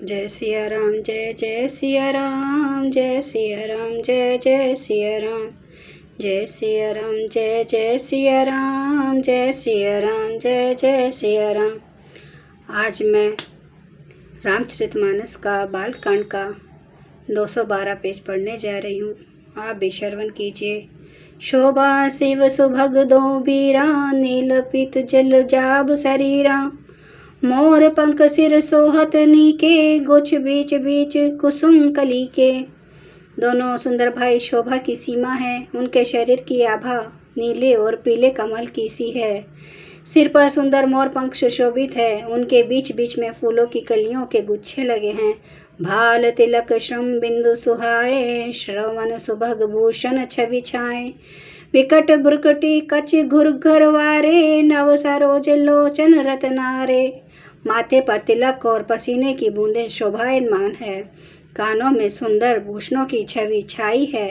जय सिया राम, जय जय सिया राम, जय सिया राम, जय जय सिया राम, जय सिया राम, जय जय सिया राम, जय सिया राम, जय जय सिया राम। आज मैं रामचरितमानस का बालकांड का 212 पेज पढ़ने जा रही हूँ। आप भी श्रवण कीजिए। शोभा शिव सुभग दो बीरा, नील पीत जल जाब शरीरा, मोर पंख सिर सोहत नीके, गुछ बीच बीच कुसुम कली के। दोनों सुंदर भाई शोभा की सीमा है। उनके शरीर की आभा नीले और पीले कमल की सी है। सिर पर सुंदर मोर पंख सुशोभित है। उनके बीच बीच में फूलों की कलियों के गुच्छे लगे हैं। भाल तिलक श्रम बिंदु सुहाए, श्रवण सुभग भूषण छवि छाए। विकट ब्रुकटी कच घुरघर वारे, नव सरोज लोचन रतनारे। माथे पर तिलक और पसीने की बूंदें शोभायमान है। कानों में सुंदर भूषणों की छवि छाई है।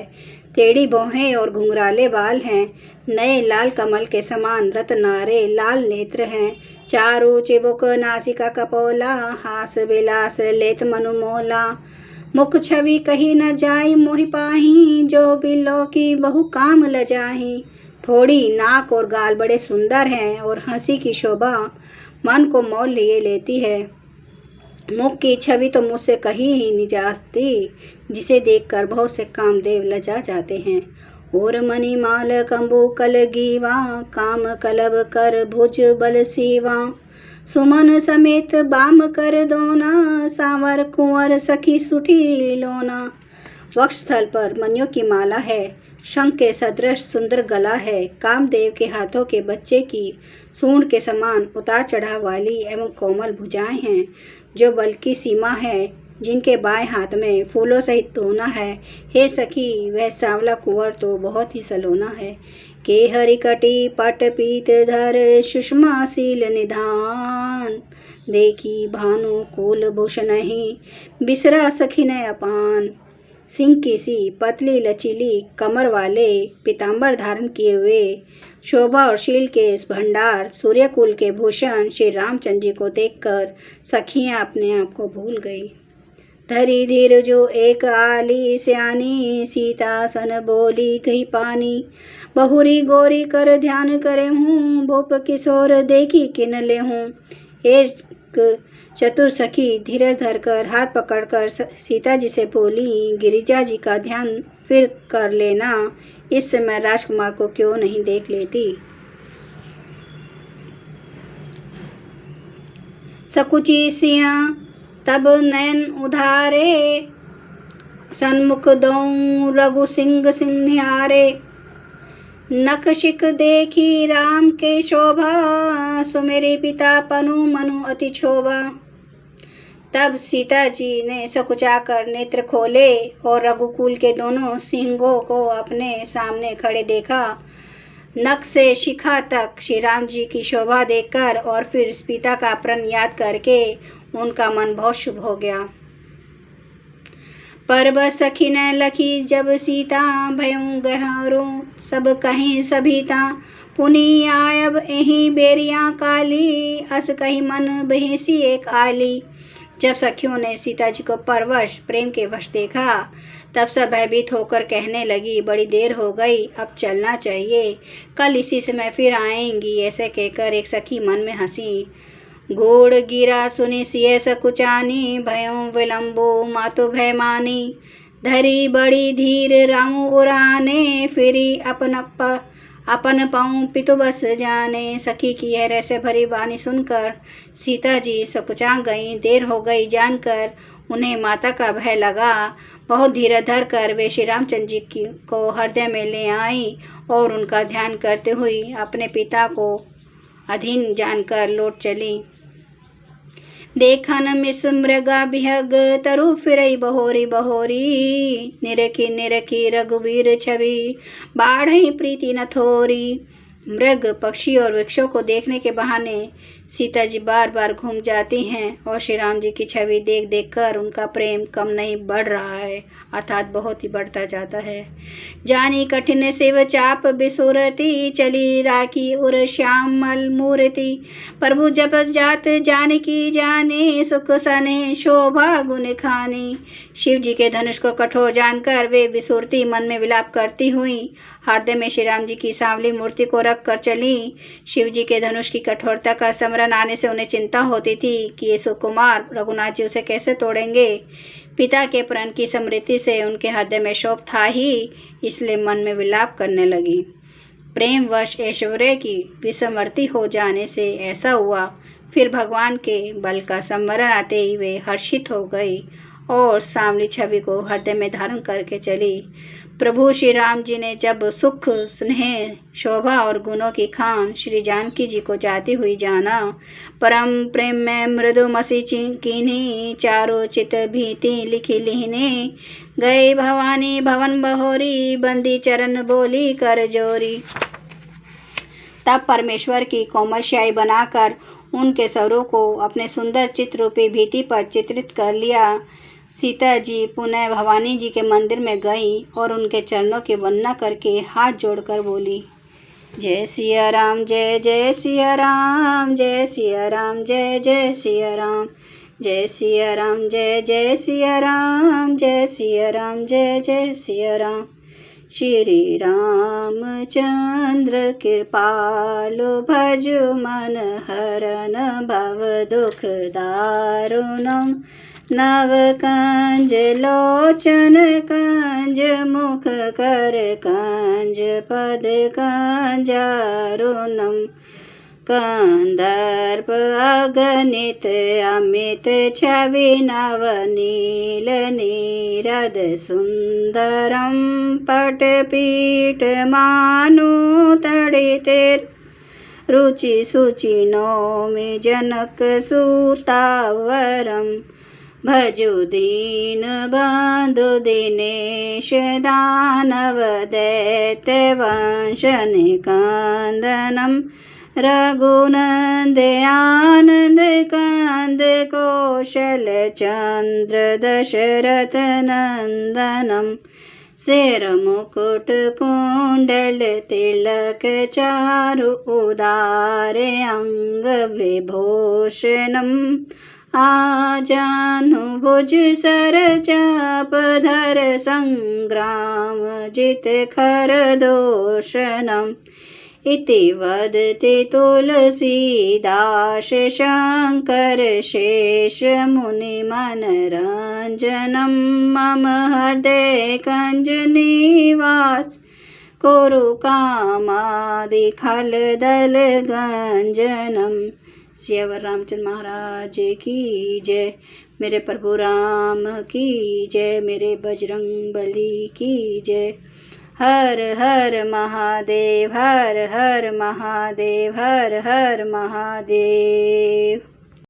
टेढ़ी भौहें और घुंघराले बाल हैं। नए लाल कमल के समान रतनारे लाल नेत्र हैं। चारू चिबुक नासिका कपोला, हास विलास लेत मनुमोला। मुख छवि कही न जाई मोहि पाही, जो बिलो की बहु काम लजाही। थोड़ी नाक और गाल बड़े सुंदर हैं और हंसी की शोभा मन को मोल लिए लेती है। मुख की छवि तो मुझसे कही ही नहीं जाती, जिसे देखकर बहुत से कामदेव लजा जाते हैं। और मणिमाल कंबू कल गीवा, काम कलब कर भुज बल सीवा। सुमन समेत बाम कर दोना, सांवर कुंवर सखी सुठी लोना। वक्षस्थल पर मणियों की माला है। शंख के सदृश सुंदर गला है। कामदेव के हाथों के बच्चे की सूंड के समान उतार चढ़ाव वाली एवं कोमल भुजाएं हैं, जो बल की सीमा है। जिनके बाएं हाथ में फूलों सहित दोना है। हे सखी, वह सांवला कुंवर तो बहुत ही सलोना है। के हरिकटी पट पीत धर, सुषमाशील निधान। देखी भानु कुल भूषण ही, बिसरा सखी ने अपान। सिंह की सी पतली लचीली कमर वाले पीताम्बर धारण किए हुए, शोभा और शील के इस भंडार सूर्यकुल के भूषण श्री रामचंद्र जी को देखकर सखियां अपने आप को भूल गई। धरी धीर जो एक आली स्यानी, सीता सन बोली कही पानी। बहुरी गोरी कर ध्यान करे हूँ, भूप किशोर देखी किन ले हूँ। एक चतुर सखी धीरज धरकर हाथ पकड़कर सीता जी से बोली, गिरिजा जी का ध्यान फिर कर लेना। इस समय राजकुमार को क्यों नहीं देख लेती। सकुची सिया तब नयन उधारे, सन्मुख दौं रघु सिंह सिंह निहारे। नखशिक देखी राम के शोभा, सुमेरे पिता पनु मनु अति क्षोभा। तब सीता जी ने सकुचा कर नेत्र खोले और रघुकुल के दोनों सिंहों को अपने सामने खड़े देखा। नख से शिखा तक श्री राम जी की शोभा देखकर और फिर पिता का प्रण याद करके उनका मन बहुत शुभ हो गया। परब सखी न लखी जब सीता, भयं गहरो सब कहीं सभीता। पुनि आयब एही बेरिया काली, अस कही मन बहेसी एक आली। जब सखियों ने सीता जी को परवश प्रेम के वश देखा, तब सब भयभीत होकर कहने लगी, बड़ी देर हो गई, अब चलना चाहिए, कल इसी समय फिर आएंगी। ऐसे कहकर एक सखी मन में हंसी। घोड़ गिरा सुनि सिय सकुचानी, भयों विलंबो मातु भय मानी। धरी बड़ी धीर रामु उराने, फिरी अपन पाऊँ पितु बस जाने। सखी की यह रहस्य भरी वाणी सुनकर सीता जी सकुचा गईं। देर हो गई जानकर उन्हें माता का भय लगा। बहुत धीरज धर कर वे श्री रामचंद्र जी को हृदय में ले आई और उनका ध्यान करते हुए अपने पिता को अधीन जानकर लौट चली। देखन मिस मृगा बिहग, तरु फिरई बहोरी बहोरी। निरखी निरखी रघुवीर छवि, बाढ़ई प्रीति न थोरी। मृग पक्षी और वृक्षों को देखने के बहाने सीता जी बार बार घूम जाती हैं और श्री राम जी की छवि देख देख कर उनका प्रेम कम नहीं बढ़ रहा है, अर्थात बहुत ही बढ़ता जाता है। जानी कठिन शिव चाप बिसुरती, चली राखी उर श्यामल मूर्ति। प्रभु जब जात जानकी जाने, सुख सने शोभा गुण खानी। शिव जी के धनुष को कठोर जानकर वे बिसुरती मन में विलाप करती हुई हृदय में श्री राम जी की सांवली मूर्ति को रख कर चली। शिव जी के धनुष की कठोरता का स्मरण आने से उन्हें चिंता होती थी कि ये सुकुमार रघुनाथ जी उसे कैसे तोड़ेंगे। पिता के प्रण की स्मृति से उनके हृदय में शोक था ही, इसलिए मन में विलाप करने लगी। प्रेमवश ऐश्वर्य की विस्मृति हो जाने से ऐसा हुआ। फिर भगवान के बल का स्मरण आते ही वे हर्षित हो गई और सांवली छवि को हृदय में धारण करके चली। प्रभु श्री राम जी ने जब सुख स्नेह शोभा और गुणों की खान श्री जानकी जी को जाती हुई जाना, परम प्रेम में मृदु मसी कीनी, चारों चित भीति लिखी लिहने। गई भवानी भवन बहोरी, बंदी चरण बोली कर जोरी। तब परमेश्वर की कोमल स्याही बनाकर उनके स्वरों को अपने सुंदर चित्र रूपी भीति पर चित्रित कर लिया। सीता जी पुनः भवानी जी के मंदिर में गई और उनके चरणों की वंदना करके हाथ जोड़कर बोली, जय सिया राम जय जय सिया राम, जय सिया राम जय जय सिया राम, जय सिया राम जय जय सिया राम, जय सिया राम जय जय सिया राम। श्री रामचंद्र कृपालु भजु मन हरन भव दुख दारुणम। नव कंज लोचन कंज मुख कर कंज पद कंजारुणम। कंदर्प अगणित अमित छवि नव नील नीरद सुंदरम। पटपीठ मानु तड़ित रुचि सुचि नौमि जनक सुतावरम। भजु दीन बंधु दिनेश दानव दैत्य वंश निकंदनम। रघुनंद आनंद कंद कौशल चंद्र दशरथ नंदनम। सिर मुकुट कुंडल तिलक चारु उदारे अंग विभूषणम। आजानुभुज सर चाप धर संग्राम जित खर दोषणम। इति वदति तुलसीदास शंकर शेष मुनि मनरंजनम। मम हृदय कंज निवास कुरु कामादि खल दल गंजनम। सियावर रामचंद्र महाराज की जय। मेरे प्रभु राम की जय। मेरे बजरंग बली की जय। हर हर महादेव, हर हर महादेव, हर हर महादेव।